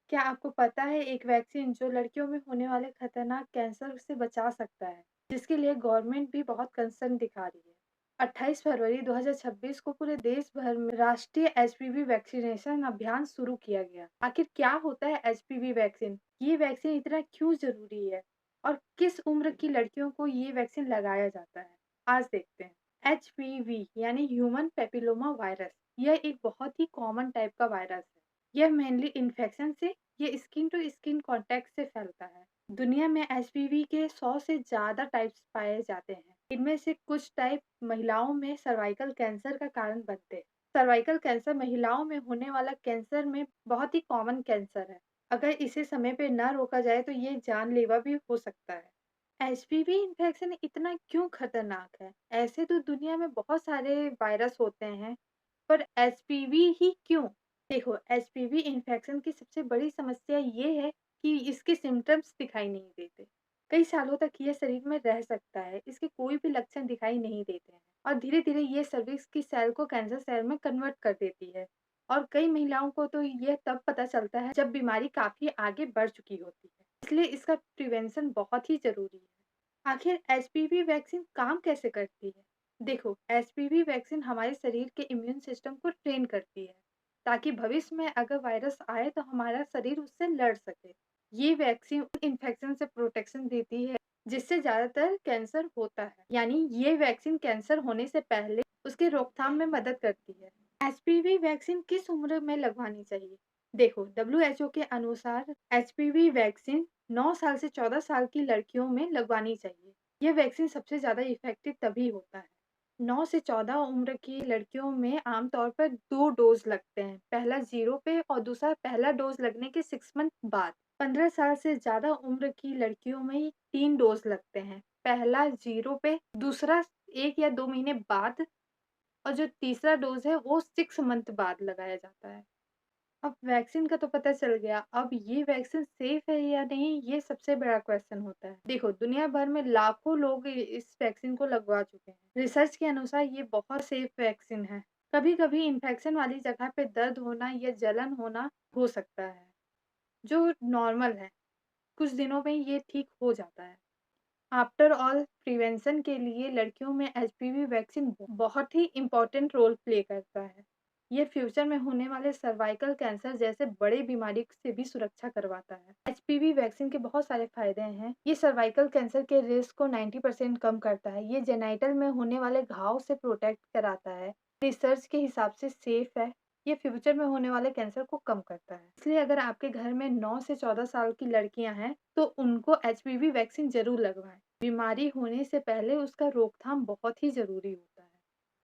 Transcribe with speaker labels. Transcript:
Speaker 1: क्या आपको पता है एक वैक्सीन जो लड़कियों में होने वाले खतरनाक कैंसर से बचा सकता है, जिसके लिए गवर्नमेंट भी बहुत कंसर्न दिखा रही है। 28 फरवरी 2026 को पूरे देश भर में राष्ट्रीय एचपीवी वैक्सीनेशन अभियान शुरू किया गया। आखिर क्या होता है एचपीवी वैक्सीन? ये वैक्सीन इतना क्यों जरूरी है और किस उम्र की लड़कियों को ये वैक्सीन लगाया जाता है? आज देखते हैं। एचपीवी यानी ह्यूमन पेपिलोमा वायरस, यह एक बहुत ही कॉमन टाइप का वायरस है। यह मेनली इन्फेक्शन से, ये स्किन टू स्किन कांटेक्ट से फैलता है। दुनिया में एचपीवी के 100 से ज्यादा टाइप्स पाए जाते हैं। इनमें से कुछ टाइप महिलाओं में सर्वाइकल कैंसर का कारण बनते हैं। सर्वाइकल कैंसर महिलाओं में होने वाला कैंसर में बहुत ही कॉमन कैंसर है। अगर इसे समय पे न रोका जाए तो ये जानलेवा भी हो सकता है। एचपीवी इन्फेक्शन इतना क्यों खतरनाक है? ऐसे तो दुनिया में बहुत सारे वायरस होते हैं, पर एचपीवी ही क्यों? देखो, एचपीवी इन्फेक्शन की सबसे बड़ी समस्या ये है कि इसके सिम्टम्स दिखाई नहीं देते। कई सालों तक ये शरीर में रह सकता है, इसके कोई भी लक्षण दिखाई नहीं देते हैं और धीरे-धीरे ये सर्विक्स की सेल को कैंसर सेल में कन्वर्ट कर देती है और कई महिलाओं को तो यह तब पता चलता है जब बीमारी काफ़ी आगे बढ़ चुकी होती है। इसलिए इसका प्रिवेंशन बहुत ही ज़रूरी है। आखिर एचपीवी वैक्सीन काम कैसे करती है? देखो, एचपीवी वैक्सीन हमारे शरीर के इम्यून सिस्टम को ट्रेन करती है, ताकि भविष्य में अगर वायरस आए तो हमारा शरीर उससे लड़ सके। ये वैक्सीन इन्फेक्शन से प्रोटेक्शन देती है, जिससे ज्यादातर कैंसर होता है। यानी ये वैक्सीन कैंसर होने से पहले उसके रोकथाम में मदद करती है। एचपीवी वैक्सीन किस उम्र में लगवानी चाहिए? देखो, डब्ल्यूएचओ के अनुसार एचपीवी वैक्सीन 9 साल से 14 साल की लड़कियों में लगवानी चाहिए। यह वैक्सीन सबसे ज़्यादा इफ़ेक्टिव तभी होता है। 9 से 14 उम्र की लड़कियों में आमतौर पर 2 डोज़ लगते हैं। पहला 0 पे और दूसरा पहला डोज़ लगने के 6 मंथ बाद। 15 साल से ज़्यादा उम्र की लड़कियों में 3 डोज़ लगते हैं। पहला 0 पे, दूसरा 1 या 2 महीने बाद और जो तीसरा डोज़ है वो 6 मंथ बाद लगाया जाता है। अब वैक्सीन का तो पता चल गया, अब ये वैक्सीन सेफ है या नहीं, ये सबसे बड़ा क्वेश्चन होता है। देखो, दुनिया भर में लाखों लोग इस वैक्सीन को लगवा चुके हैं। रिसर्च के अनुसार ये बहुत सेफ वैक्सीन है। कभी-कभी इन्फेक्शन वाली जगह पे दर्द होना या जलन होना हो सकता है, जो नॉर्मल है। कुछ दिनों में ये ठीक हो जाता है। आफ्टर ऑल, प्रिवेंशन के लिए लड़कियों में एचपीवी वैक्सीन बहुत ही इम्पोर्टेंट रोल प्ले करता है। ये फ्यूचर में होने वाले सर्वाइकल कैंसर जैसे बड़े बीमारी से भी सुरक्षा करवाता है। एचपीवी वैक्सीन के बहुत सारे फायदे हैं। ये सर्वाइकल कैंसर के रिस्क को 90% कम करता है। ये जेनाइटल में होने वाले घाव से प्रोटेक्ट कराता है। रिसर्च के हिसाब से सेफ है। ये फ्यूचर में होने वाले कैंसर को कम करता है। इसलिए अगर आपके घर में 9 से 14 साल की लड़कियां हैं, तो उनको एचपीवी वैक्सीन ज़रूर लगवाएँ। बीमारी होने से पहले उसका रोकथाम बहुत ही ज़रूरी होता है।